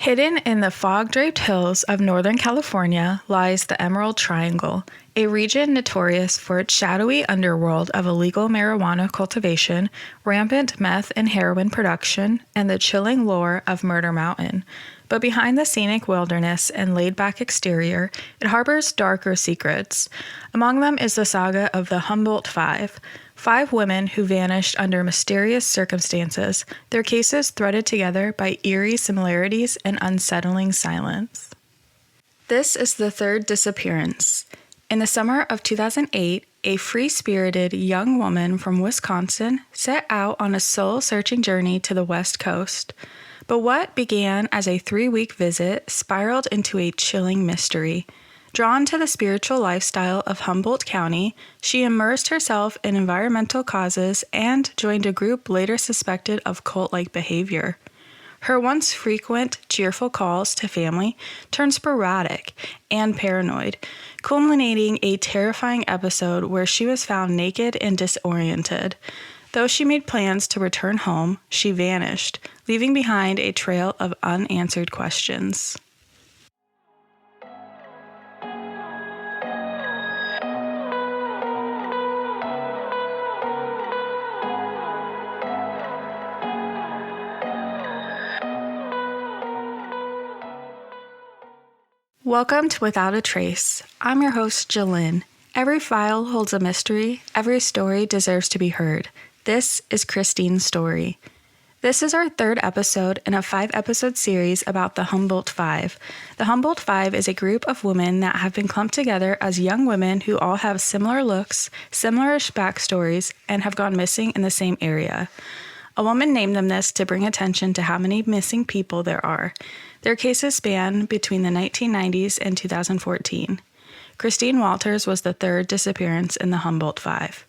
Hidden in the fog-draped hills of Northern California lies the Emerald Triangle, a region notorious for its shadowy underworld of illegal marijuana cultivation, rampant meth and heroin production, and the chilling lore of Murder Mountain. But behind the scenic wilderness and laid-back exterior, it harbors darker secrets. Among them is the saga of the Humboldt Five. 5 women who vanished under mysterious circumstances, their cases threaded together by eerie similarities and unsettling silence. This is the third disappearance. In the summer of 2008, a free-spirited young woman from Wisconsin set out on a soul-searching journey to the West Coast. But what began as a 3-week visit spiraled into a chilling mystery. Drawn to the spiritual lifestyle of Humboldt County, she immersed herself in environmental causes and joined a group later suspected of cult-like behavior. Her once frequent, cheerful calls to family turned sporadic and paranoid, culminating a terrifying episode where she was found naked and disoriented. Though she made plans to return home, she vanished, leaving behind a trail of unanswered questions. Welcome to Without a Trace. I'm your host, Jalyn. Every file holds a mystery. Every story deserves to be heard. This is Christine's story. This is our 3rd episode in a 5-episode series about the Humboldt Five. The Humboldt Five is a group of women that have been clumped together as young women who all have similar looks, similar-ish backstories, and have gone missing in the same area. A woman named them this to bring attention to how many missing people there are. Their cases span between the 1990s and 2014. Christine Walters was the 3rd disappearance in the Humboldt Five.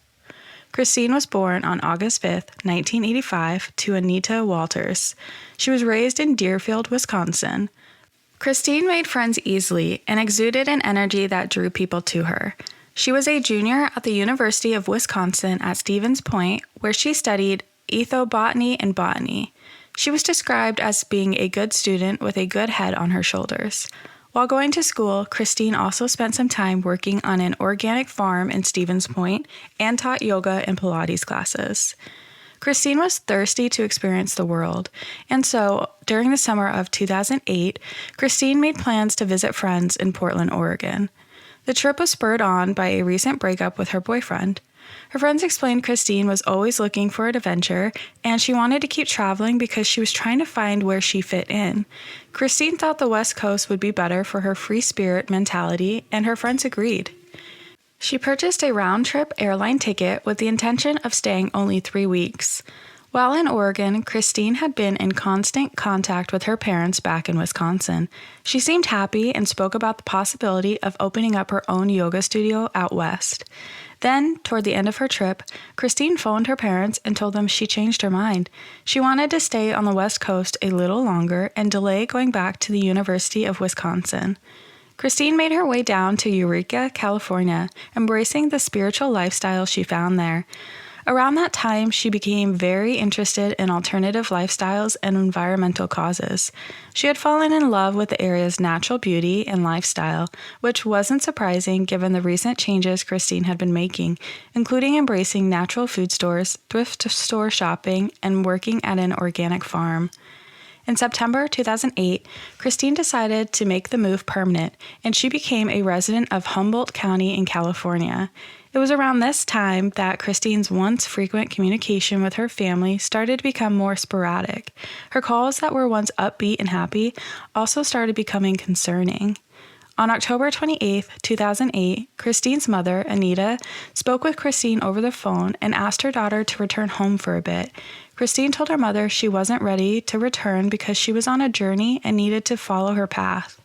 Christine was born on August 5, 1985, to Anita Walters. She was raised in Deerfield, Wisconsin. Christine made friends easily and exuded an energy that drew people to her. She was a junior at the University of Wisconsin at Stevens Point, where she studied ethobotany and botany. She was described as being a good student with a good head on her shoulders. While going to school, Christine also spent some time working on an organic farm in Stevens Point and taught yoga and Pilates classes. Christine was thirsty to experience the world, and so, during the summer of 2008, Christine made plans to visit friends in Portland, Oregon. The trip was spurred on by a recent breakup with her boyfriend. Her friends explained Christine was always looking for an adventure, and she wanted to keep traveling because she was trying to find where she fit in. Christine thought the West Coast would be better for her free spirit mentality, and her friends agreed. She purchased a round-trip airline ticket with the intention of staying only 3 weeks. While in Oregon, Christine had been in constant contact with her parents back in Wisconsin. She seemed happy and spoke about the possibility of opening up her own yoga studio out west. Then, toward the end of her trip, Christine phoned her parents and told them she changed her mind. She wanted to stay on the West Coast a little longer and delay going back to the University of Wisconsin. Christine made her way down to Eureka, California, embracing the spiritual lifestyle she found there. Around that time, she became very interested in alternative lifestyles and environmental causes. She had fallen in love with the area's natural beauty and lifestyle, which wasn't surprising given the recent changes Christine had been making, including embracing natural food stores, thrift store shopping, and working at an organic farm. In September 2008, Christine decided to make the move permanent, and she became a resident of Humboldt County in California. It was around this time that Christine's once frequent communication with her family started to become more sporadic. Her calls that were once upbeat and happy also started becoming concerning. On October 28, 2008, Christine's mother, Anita, spoke with Christine over the phone and asked her daughter to return home for a bit. Christine told her mother she wasn't ready to return because she was on a journey and needed to follow her path.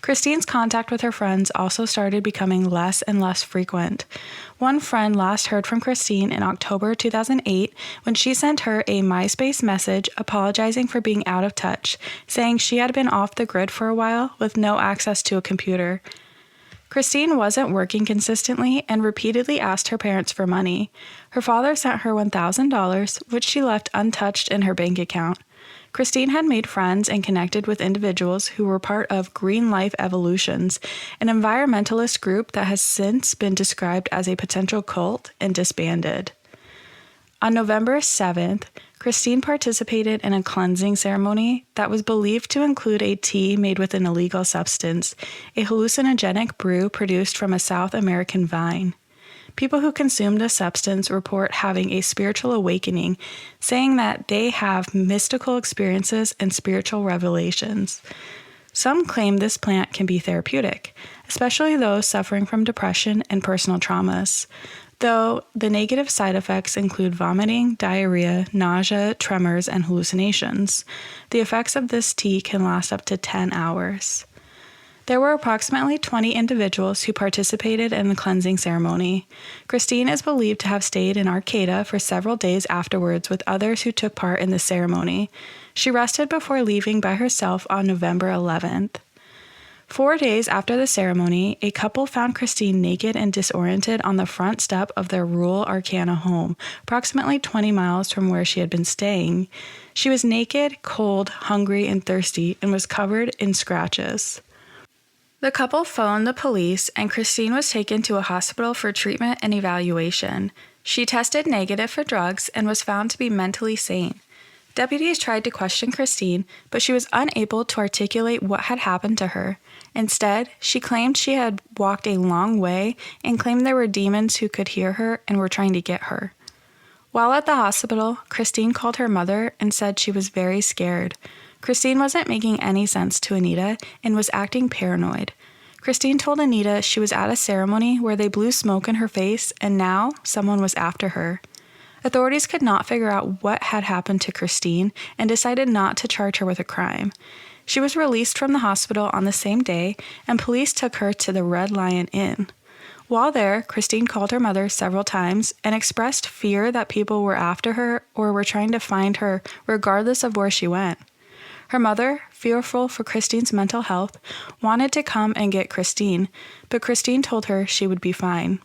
Christine's contact with her friends also started becoming less and less frequent. One friend last heard from Christine in October 2008 when she sent her a MySpace message apologizing for being out of touch, saying she had been off the grid for a while with no access to a computer. Christine wasn't working consistently and repeatedly asked her parents for money. Her father sent her $1,000, which she left untouched in her bank account. Christine had made friends and connected with individuals who were part of Green Life Evolutions, an environmentalist group that has since been described as a potential cult and disbanded. On November 7th, Christine participated in a cleansing ceremony that was believed to include a tea made with an illegal substance, a hallucinogenic brew produced from a South American vine. People who consume this substance report having a spiritual awakening, saying that they have mystical experiences and spiritual revelations. Some claim this plant can be therapeutic, especially those suffering from depression and personal traumas, though the negative side effects include vomiting, diarrhea, nausea, tremors, and hallucinations. The effects of this tea can last up to 10 hours. There were approximately 20 individuals who participated in the cleansing ceremony. Christine is believed to have stayed in Arcata for several days afterwards with others who took part in the ceremony. She rested before leaving by herself on November 11th. 4 days after the ceremony, a couple found Christine naked and disoriented on the front step of their rural Arcata home, approximately 20 miles from where she had been staying. She was naked, cold, hungry, and thirsty, and was covered in scratches. The couple phoned the police, and Christine was taken to a hospital for treatment and evaluation. She tested negative for drugs and was found to be mentally sane. Deputies tried to question Christine, but she was unable to articulate what had happened to her. Instead, she claimed she had walked a long way and claimed there were demons who could hear her and were trying to get her. While at the hospital, Christine called her mother and said she was very scared. Christine wasn't making any sense to Anita and was acting paranoid. Christine told Anita she was at a ceremony where they blew smoke in her face and now someone was after her. Authorities could not figure out what had happened to Christine and decided not to charge her with a crime. She was released from the hospital on the same day, and police took her to the Red Lion Inn. While there, Christine called her mother several times and expressed fear that people were after her or were trying to find her regardless of where she went. Her mother, fearful for Christine's mental health, wanted to come and get Christine, but Christine told her she would be fine.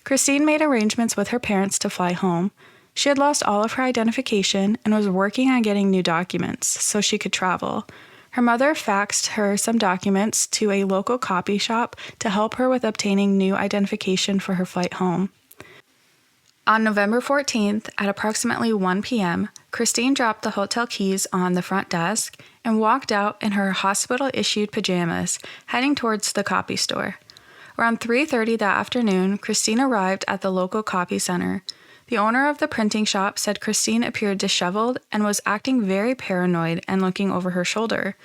Christine made arrangements with her parents to fly home. She had lost all of her identification and was working on getting new documents so she could travel. Her mother faxed her some documents to a local copy shop to help her with obtaining new identification for her flight home. On November 14th, at approximately 1 p.m., Christine dropped the hotel keys on the front desk and walked out in her hospital-issued pajamas, heading towards the copy store. Around 3:30 that afternoon, Christine arrived at the local copy center. The owner of the printing shop said Christine appeared disheveled and was acting very paranoid and looking over her shoulder.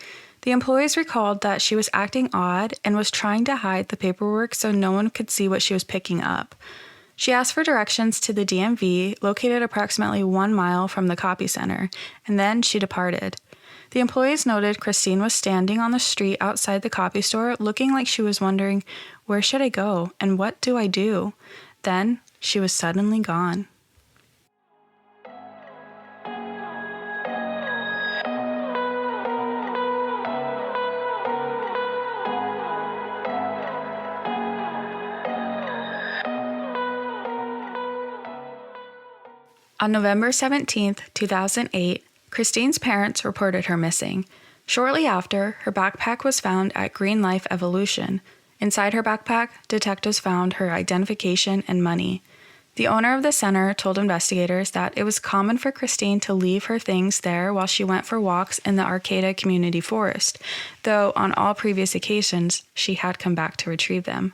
The employees recalled that she was acting odd and was trying to hide the paperwork so no one could see what she was picking up. She asked for directions to the DMV, located approximately 1 mile from the copy center, and then she departed. The employees noted Christine was standing on the street outside the copy store, looking like she was wondering, "Where should I go, and what do I do?" Then she was suddenly gone. On November 17, 2008, Christine's parents reported her missing. Shortly after, her backpack was found at Green Life Evolution. Inside her backpack, detectives found her identification and money. The owner of the center told investigators that it was common for Christine to leave her things there while she went for walks in the Arcata Community Forest, though on all previous occasions, she had come back to retrieve them.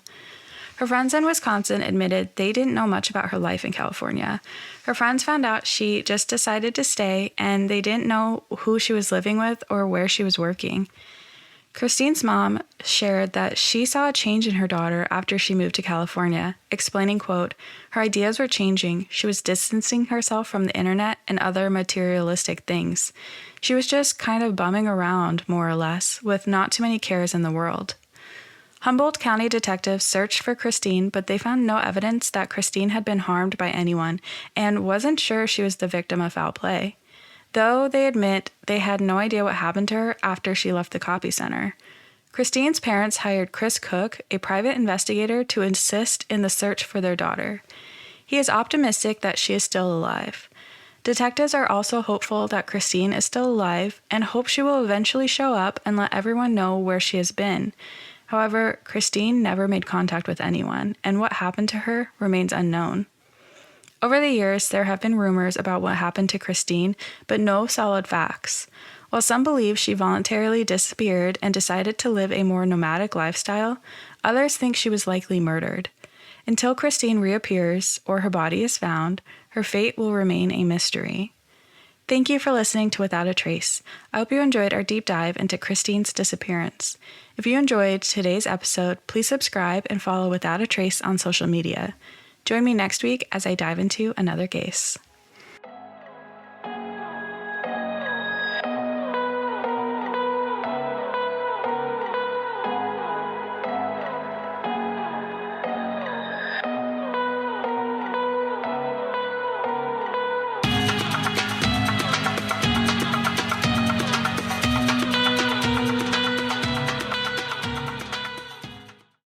Her friends in Wisconsin admitted they didn't know much about her life in California. Her friends found out she just decided to stay, and they didn't know who she was living with or where she was working. Christine's mom shared that she saw a change in her daughter after she moved to California, explaining, quote, "Her ideas were changing. She was distancing herself from the internet and other materialistic things. She was just kind of bumming around, more or less, with not too many cares in the world." Humboldt County detectives searched for Christine, but they found no evidence that Christine had been harmed by anyone and wasn't sure she was the victim of foul play, though they admit they had no idea what happened to her after she left the copy center. Christine's parents hired Chris Cook, a private investigator, to assist in the search for their daughter. He is optimistic that she is still alive. Detectives are also hopeful that Christine is still alive and hope she will eventually show up and let everyone know where she has been. However, Christine never made contact with anyone, and what happened to her remains unknown. Over the years, there have been rumors about what happened to Christine, but no solid facts. While some believe she voluntarily disappeared and decided to live a more nomadic lifestyle, others think she was likely murdered. Until Christine reappears or her body is found, her fate will remain a mystery. Thank you for listening to Without a Trace. I hope you enjoyed our deep dive into Christine's disappearance. If you enjoyed today's episode, please subscribe and follow Without a Trace on social media. Join me next week as I dive into another case.